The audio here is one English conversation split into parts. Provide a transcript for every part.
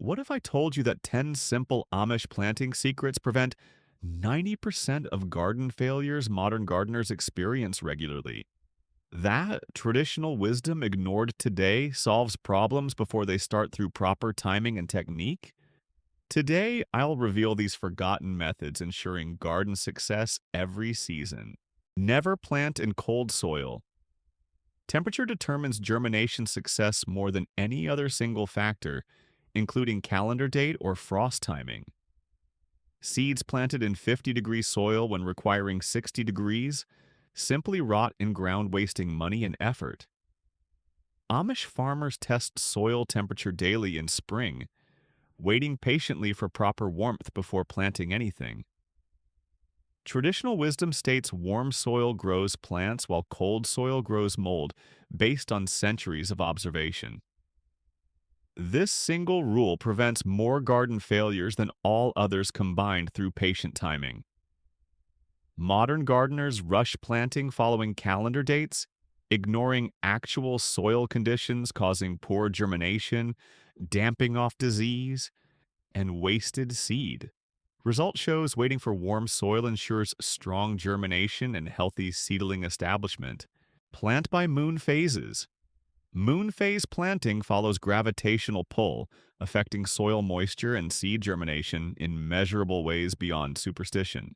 What if I told you that 10 simple Amish planting secrets prevent 90% of garden failures modern gardeners experience regularly? That traditional wisdom ignored today solves problems before they start through proper timing and technique? Today, I'll reveal these forgotten methods ensuring garden success every season. Never plant in cold soil. Temperature determines germination success more than any other single factor, including calendar date or frost timing. Seeds planted in 50-degree soil when requiring 60 degrees simply rot in ground, wasting money and effort. Amish farmers test soil temperature daily in spring, waiting patiently for proper warmth before planting anything. Traditional wisdom states warm soil grows plants while cold soil grows mold, based on centuries of observation. This single rule prevents more garden failures than all others combined through patient timing. Modern gardeners rush planting following calendar dates, ignoring actual soil conditions causing poor germination, damping off disease, and wasted seed. Result shows waiting for warm soil ensures strong germination and healthy seedling establishment. Plant by moon phases. Moon phase planting follows gravitational pull, affecting soil moisture and seed germination in measurable ways beyond superstition.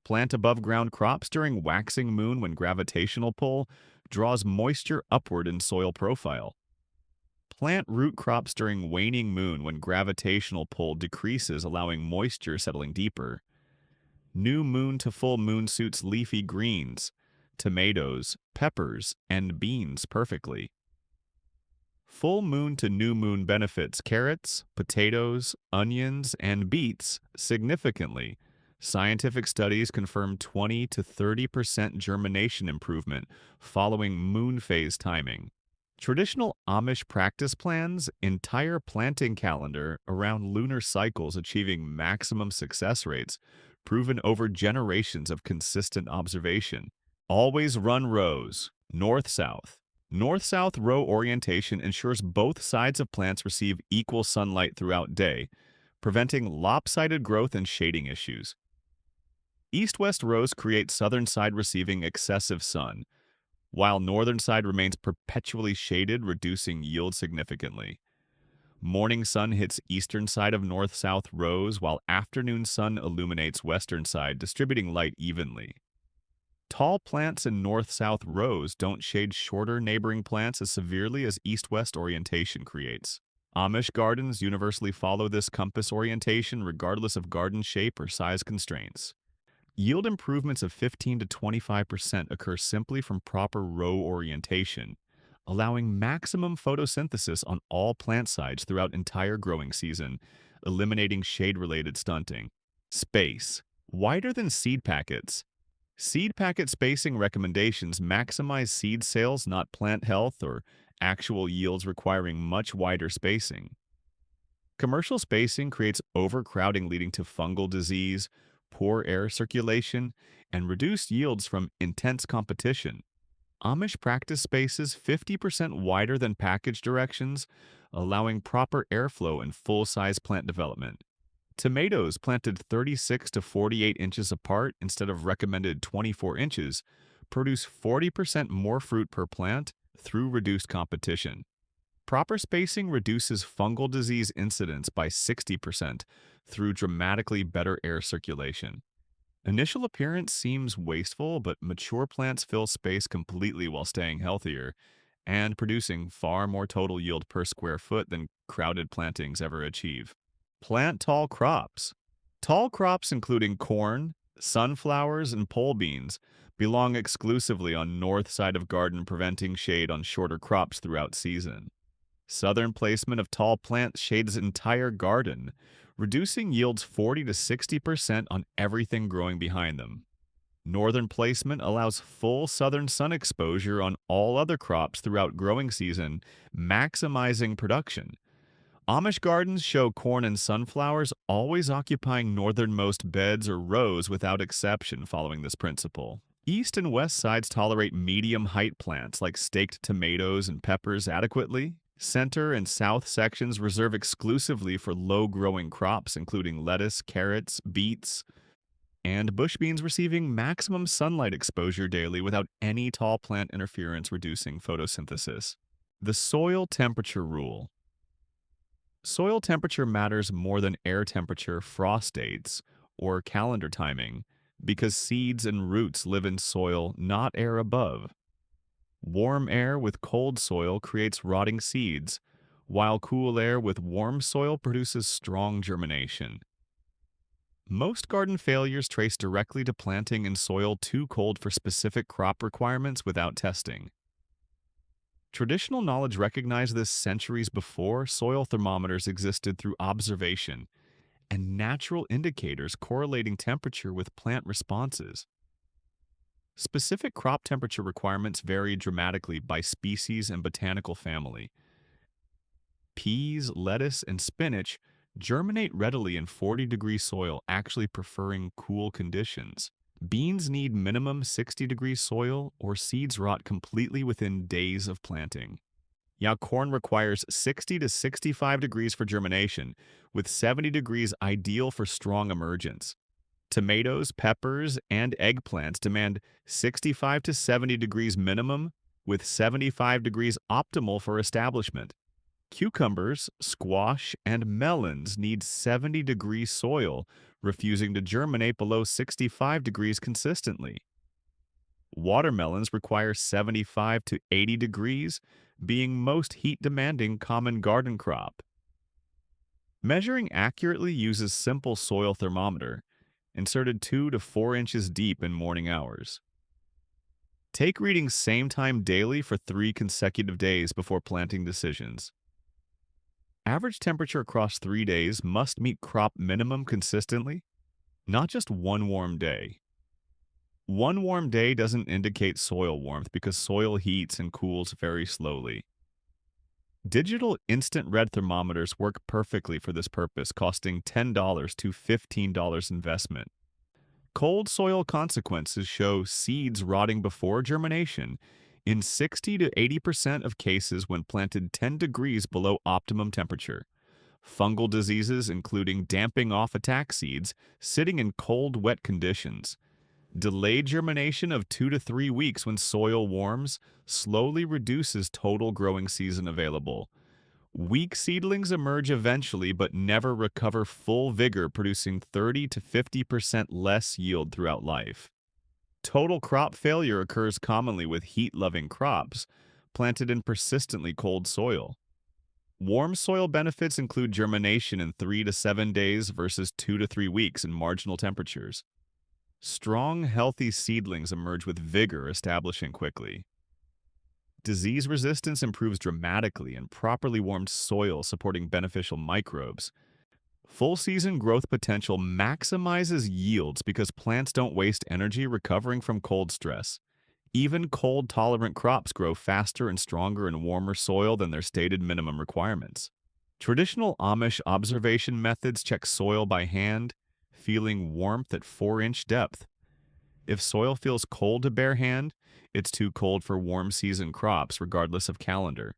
Plant above ground crops during waxing moon when gravitational pull draws moisture upward in soil profile. Plant root crops during waning moon when gravitational pull decreases, allowing moisture settling deeper. New moon to full moon suits leafy greens, tomatoes, peppers, and beans perfectly. Full moon to new moon benefits carrots, potatoes, onions, and beets significantly. Scientific studies confirm 20 to 30% germination improvement following moon phase timing. Traditional Amish practice plans entire planting calendar around lunar cycles achieving maximum success rates, proven over generations of consistent observation. Always run rows, north-south. North-south row orientation ensures both sides of plants receive equal sunlight throughout day, preventing lopsided growth and shading issues. East-west rows create southern side receiving excessive sun, while northern side remains perpetually shaded, reducing yield significantly. Morning sun hits eastern side of north-south rows, while afternoon sun illuminates western side, distributing light evenly. Tall plants in north-south rows don't shade shorter neighboring plants as severely as east-west orientation creates. Amish gardens universally follow this compass orientation regardless of garden shape or size constraints. Yield improvements of 15 to 25% occur simply from proper row orientation, allowing maximum photosynthesis on all plant sides throughout entire growing season, eliminating shade-related stunting. Space. Wider than seed packets. Seed packet spacing recommendations maximize seed sales, not plant health or actual yields requiring much wider spacing. Commercial spacing creates overcrowding leading to fungal disease, poor air circulation, and reduced yields from intense competition. Amish practice spaces 50% wider than package directions, allowing proper airflow and full-size plant development. Tomatoes planted 36 to 48 inches apart instead of recommended 24 inches produce 40% more fruit per plant through reduced competition. Proper spacing reduces fungal disease incidence by 60% through dramatically better air circulation. Initial appearance seems wasteful, but mature plants fill space completely while staying healthier and producing far more total yield per square foot than crowded plantings ever achieve. Plant tall crops. Tall crops including corn, sunflowers, and pole beans belong exclusively on north side of garden, preventing shade on shorter crops throughout season. Southern placement of tall plants shades entire garden, reducing yields 40 to 60% on everything growing behind them. Northern placement allows full southern sun exposure on all other crops throughout growing season, maximizing production. Amish gardens show corn and sunflowers always occupying northernmost beds or rows without exception following this principle. East and west sides tolerate medium height plants like staked tomatoes and peppers adequately. Center and south sections reserve exclusively for low-growing crops, including lettuce, carrots, beets, and bush beans receiving maximum sunlight exposure daily without any tall plant interference reducing photosynthesis. The soil temperature rule. Soil temperature matters more than air temperature, frost dates, or calendar timing because seeds and roots live in soil, not air above. Warm air with cold soil creates rotting seeds, while cool air with warm soil produces strong germination. Most garden failures trace directly to planting in soil too cold for specific crop requirements without testing. Traditional knowledge recognized this centuries before soil thermometers existed through observation and natural indicators correlating temperature with plant responses. Specific crop temperature requirements vary dramatically by species and botanical family. Peas, lettuce, and spinach germinate readily in 40-degree soil, actually preferring cool conditions. Beans need minimum 60-degree soil or seeds rot completely within days of planting. Corn requires 60 to 65 degrees for germination, with 70 degrees ideal for strong emergence. Tomatoes, peppers, and eggplants demand 65 to 70 degrees minimum, with 75 degrees optimal for establishment. Cucumbers, squash, and melons need 70-degree soil, refusing to germinate below 65 degrees consistently. Watermelons require 75 to 80 degrees, being most heat-demanding common garden crop. Measuring accurately uses simple soil thermometer, inserted 2 to 4 inches deep in morning hours. Take readings same time daily for 3 consecutive days before planting decisions. Average temperature across 3 days must meet crop minimum consistently, not just one warm day. One warm day doesn't indicate soil warmth because soil heats and cools very slowly. Digital instant red thermometers work perfectly for this purpose, costing $10 to $15 investment. Cold soil consequences show seeds rotting before germination in 60 to 80% of cases when planted 10 degrees below optimum temperature. Fungal diseases, including damping off attack seeds, sitting in cold, wet conditions. Delayed germination of 2 to 3 weeks when soil warms slowly reduces total growing season available. Weak seedlings emerge eventually but never recover full vigor, producing 30 to 50% less yield throughout life. Total crop failure occurs commonly with heat-loving crops planted in persistently cold soil. Warm soil benefits include germination in 3 to 7 days versus 2 to 3 weeks in marginal temperatures. Strong, healthy seedlings emerge with vigor, establishing quickly. Disease resistance improves dramatically in properly warmed soil, supporting beneficial microbes. Full season growth potential maximizes yields because plants don't waste energy recovering from cold stress. Even cold-tolerant crops grow faster and stronger in warmer soil than their stated minimum requirements. Traditional Amish observation methods check soil by hand, feeling warmth at 4-inch depth. If soil feels cold to bare hand, it's too cold for warm season crops, regardless of calendar.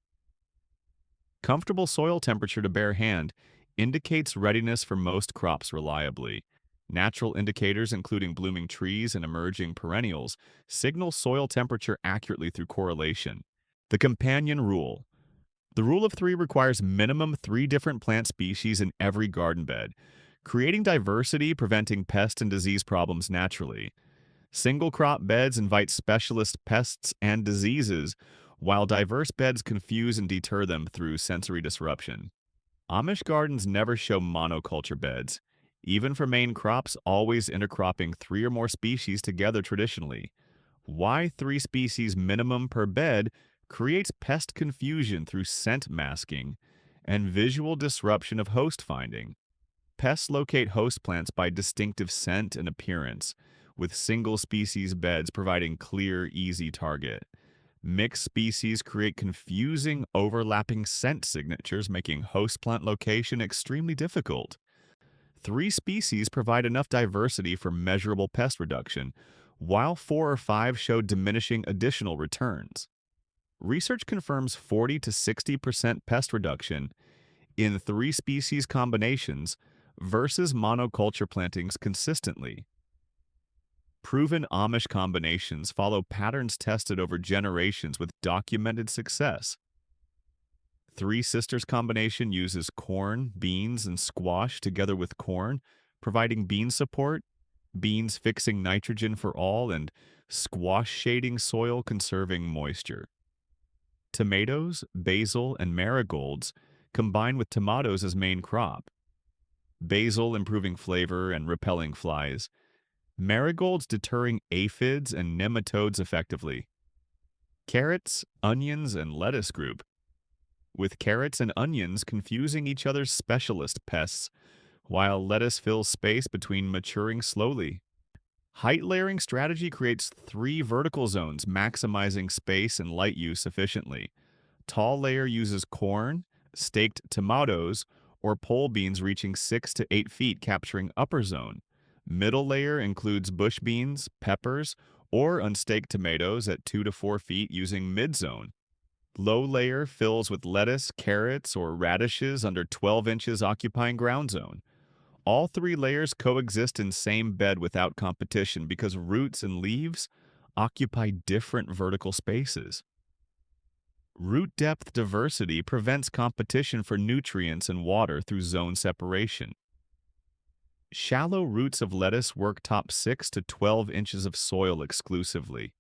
Comfortable soil temperature to bare hand indicates readiness for most crops reliably. Natural indicators, including blooming trees and emerging perennials, signal soil temperature accurately through correlation. The companion rule. The rule of 3 requires minimum 3 different plant species in every garden bed, creating diversity, preventing pest and disease problems naturally. Single crop beds invite specialist pests and diseases, while diverse beds confuse and deter them through sensory disruption. Amish gardens never show monoculture beds, even for main crops always intercropping 3 or more species together traditionally. Why 3 species minimum per bed creates pest confusion through scent masking and visual disruption of host finding. Pests locate host plants by distinctive scent and appearance, with single species beds providing clear, easy target. Mixed species create confusing, overlapping scent signatures, making host plant location extremely difficult. 3 species provide enough diversity for measurable pest reduction, while 4 or 5 show diminishing additional returns. Research confirms 40 to 60% pest reduction in three species combinations versus monoculture plantings consistently. Proven Amish combinations follow patterns tested over generations with documented success. Three Sisters combination uses corn, beans, and squash together with corn, providing bean support, beans fixing nitrogen for all, and squash shading soil conserving moisture. Tomatoes, basil, and marigolds combine with tomatoes as main crop. Basil improving flavor and repelling flies. Marigolds deterring aphids and nematodes effectively. Carrots, onions, and lettuce group, with carrots and onions confusing each other's specialist pests, while lettuce fills space between maturing slowly. Height layering strategy creates three vertical zones, maximizing space and light use efficiently. Tall layer uses corn, staked tomatoes, or pole beans reaching 6 to 8 feet, capturing upper zone. Middle layer includes bush beans, peppers, or unstaked tomatoes at 2 to 4 feet using mid-zone. Low layer fills with lettuce, carrots, or radishes under 12 inches occupying ground zone. All three layers coexist in same bed without competition because roots and leaves occupy different vertical spaces. Root depth diversity prevents competition for nutrients and water through zone separation. Shallow roots of lettuce work top 6 to 12 inches of soil exclusively.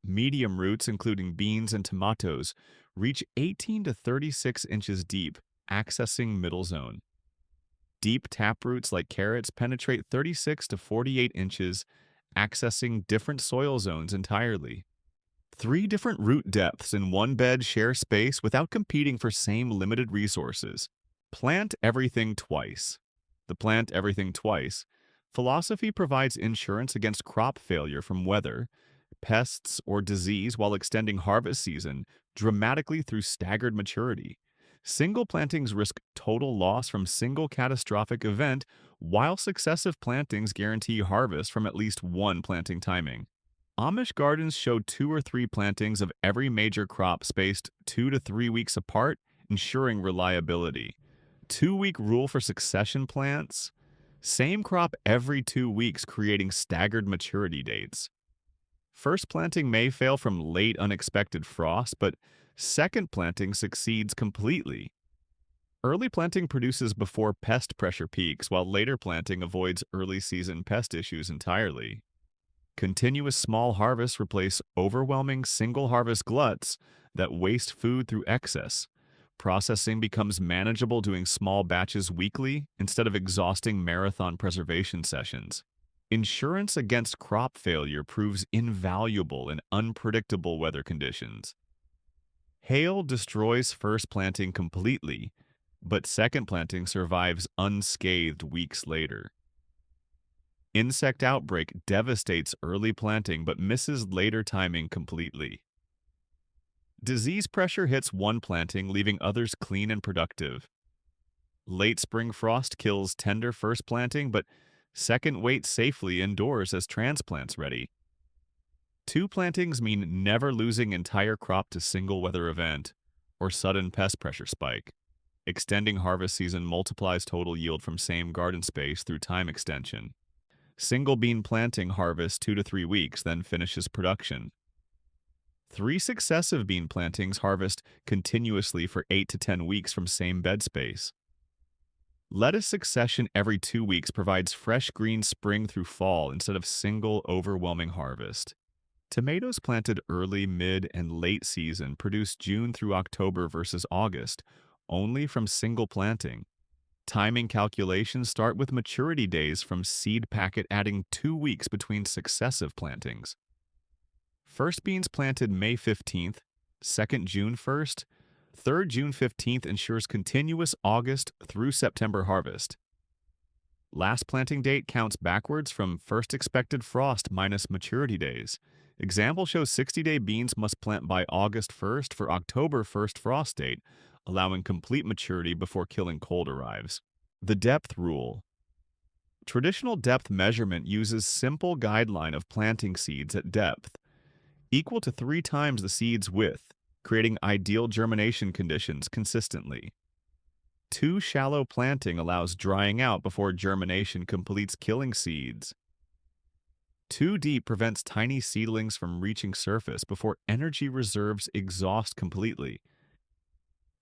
Medium roots, including beans and tomatoes, reach 18 to 36 inches deep, accessing middle zone. Deep taproots like carrots penetrate 36 to 48 inches, accessing different soil zones entirely. Three different root depths in one bed share space without competing for same limited resources. Plant everything twice. The plant everything twice philosophy provides insurance against crop failure from weather, pests, or disease while extending harvest season dramatically through staggered maturity. Single plantings risk total loss from single catastrophic event, while successive plantings guarantee harvest from at least one planting timing. Amish gardens show 2 or 3 plantings of every major crop spaced 2 to 3 weeks apart, ensuring reliability. 2-week rule for succession plants. Same crop every 2 weeks, creating staggered maturity dates. First planting may fail from late unexpected frost, but second planting succeeds completely. Early planting produces before pest pressure peaks, while later planting avoids early season pest issues entirely. Continuous small harvests replace overwhelming single harvest gluts that waste food through excess. Processing becomes manageable doing small batches weekly instead of exhausting marathon preservation sessions. Insurance against crop failure proves invaluable in unpredictable weather conditions. Hail destroys first planting completely, but second planting survives unscathed weeks later. Insect outbreak devastates early planting but misses later timing completely. Disease pressure hits one planting, leaving others clean and productive. Late spring frost kills tender first planting, but second waits safely indoors as transplants ready. 2 plantings mean never losing entire crop to single weather event or sudden pest pressure spike. Extending harvest season multiplies total yield from same garden space through time extension. Single bean planting harvests 2 to 3 weeks, then finishes production. 3 successive bean plantings harvest continuously for 8 to 10 weeks from same bed space. Lettuce succession every 2 weeks provides fresh green spring through fall instead of single overwhelming harvest. Tomatoes planted early, mid, and late season produce June through October versus August, only from single planting. Timing calculations start with maturity days from seed packet, adding 2 weeks between successive plantings. First beans planted May 15th, second June 1st, third June 15th ensures continuous August through September harvest. Last planting date counts backwards from first expected frost minus maturity days. Example shows 60-day beans must plant by August 1st for October 1st frost date, allowing complete maturity before killing cold arrives. The depth rule. Traditional depth measurement uses simple guideline of planting seeds at depth. equal to 3 times the seed's width, creating ideal germination conditions consistently. Too shallow planting allows drying out before germination completes killing seeds. Too deep prevents tiny seedlings from reaching surface before energy reserves exhaust completely.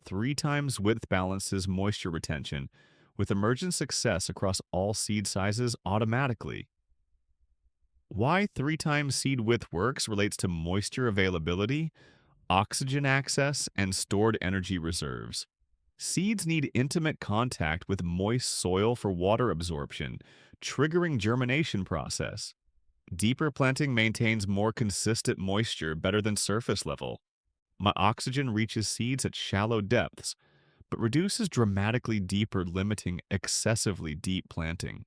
3 times width balances moisture retention, with emergent success across all seed sizes automatically. Why 3 times seed width works relates to moisture availability, oxygen access, and stored energy reserves. Seeds need intimate contact with moist soil for water absorption, triggering germination process. Deeper planting maintains more consistent moisture better than surface level. My oxygen reaches seeds at shallow depths, but reduces dramatically deeper, limiting excessively deep planting.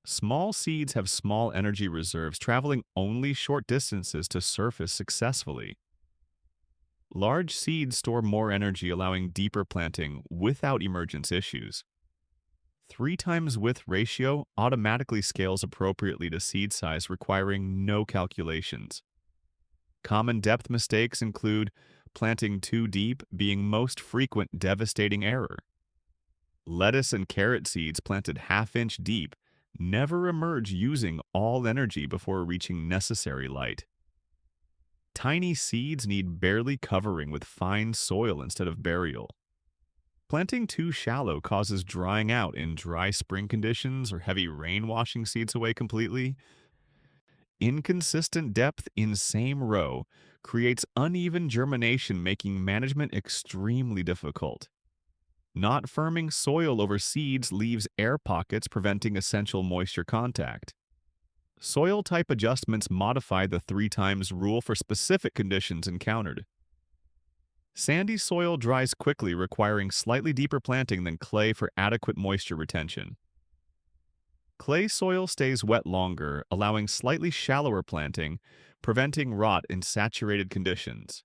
Small seeds have small energy reserves, traveling only short distances to surface successfully. Large seeds store more energy, allowing deeper planting without emergence issues. 3 times width ratio automatically scales appropriately to seed size, requiring no calculations. Common depth mistakes include planting too deep being most frequent devastating error. Lettuce and carrot seeds planted half-inch deep never emerge using all energy before reaching necessary light. Tiny seeds need barely covering with fine soil instead of burial. Planting too shallow causes drying out in dry spring conditions or heavy rain washing seeds away completely. Inconsistent depth in same row creates uneven germination, making management extremely difficult. Not firming soil over seeds leaves air pockets, preventing essential moisture contact. Soil type adjustments modify the 3 times rule for specific conditions encountered. Sandy soil dries quickly, requiring slightly deeper planting than clay for adequate moisture retention. Clay soil stays wet longer, allowing slightly shallower planting, preventing rot in saturated conditions.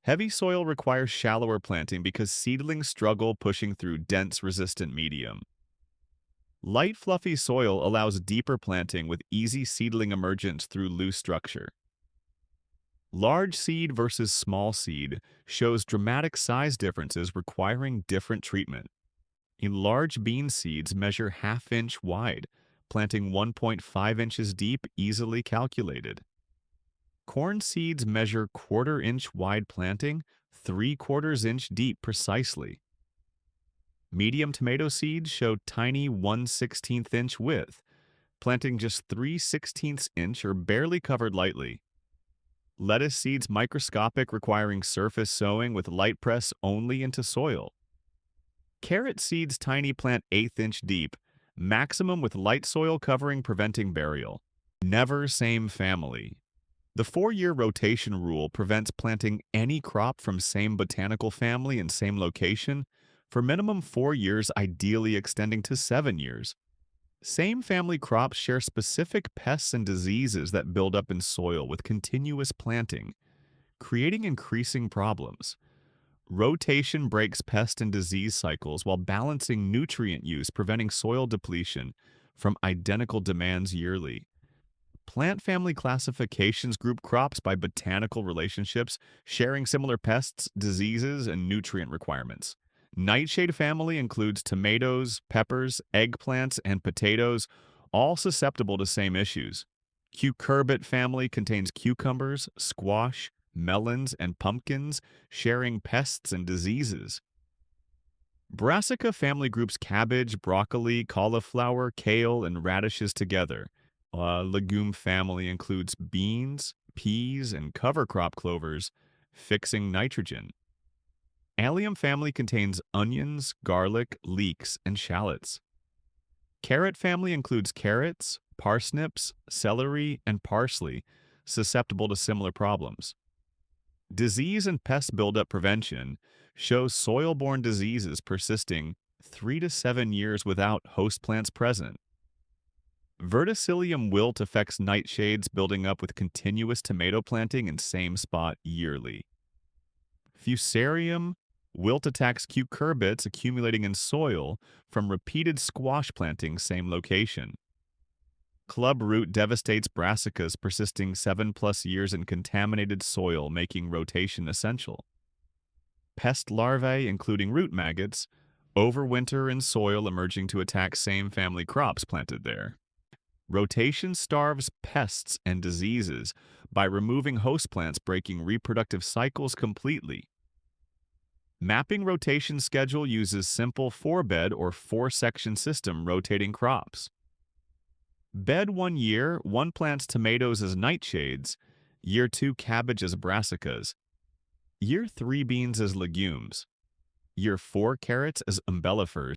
Heavy soil requires shallower planting because seedlings struggle pushing through dense, resistant medium. Light, fluffy soil allows deeper planting with easy seedling emergence through loose structure. Large seed versus small seed shows dramatic size differences requiring different treatment. Large bean seeds measure half-inch wide, planting 1.5 inches deep, easily calculated. Corn seeds measure quarter-inch wide, planting 3/4 inch deep precisely. Medium tomato seeds show tiny 1/16 inch width, planting just 3/16 inch or barely covered lightly. Lettuce seeds microscopic, requiring surface sowing with light press only into soil. Carrot seeds tiny, plant 1/8 inch deep, maximum with light soil covering, preventing burial. Never same family. The 4-year rotation rule prevents planting any crop from same botanical family and same location for minimum 4 years, ideally extending to 7 years. Same family crops share specific pests and diseases that build up in soil with continuous planting, creating increasing problems. Rotation breaks pest and disease cycles while balancing nutrient use, preventing soil depletion from identical demands yearly. Plant family classifications group crops by botanical relationships, sharing similar pests, diseases, and nutrient requirements. Nightshade family includes tomatoes, peppers, eggplants, and potatoes, all susceptible to same issues. Cucurbit family contains cucumbers, squash, melons, and pumpkins, sharing pests and diseases. Brassica family groups cabbage, broccoli, cauliflower, kale, and radishes together. Legume family includes beans, peas, and cover crop clovers, fixing nitrogen. Allium family contains onions, garlic, leeks, and shallots. Carrot family includes carrots, parsnips, celery, and parsley, susceptible to similar problems. Disease and pest buildup prevention shows soil-borne diseases persisting 3 to 7 years without host plants present. Verticillium wilt affects nightshades, building up with continuous tomato planting in same spot yearly. Fusarium wilt attacks cucurbits accumulating in soil from repeated squash planting same location. Club root devastates brassicas persisting 7+ years in contaminated soil, making rotation essential. Pest larvae, including root maggots, overwinter in soil, emerging to attack same family crops planted there. Rotation starves pests and diseases by removing host plants, breaking reproductive cycles completely. Mapping rotation schedule uses simple four-bed or four-section system rotating crops. Bed 1 year, one plants tomatoes as nightshades, year 2 cabbage as brassicas, year 3 beans as legumes, year 4 carrots as umbellifers,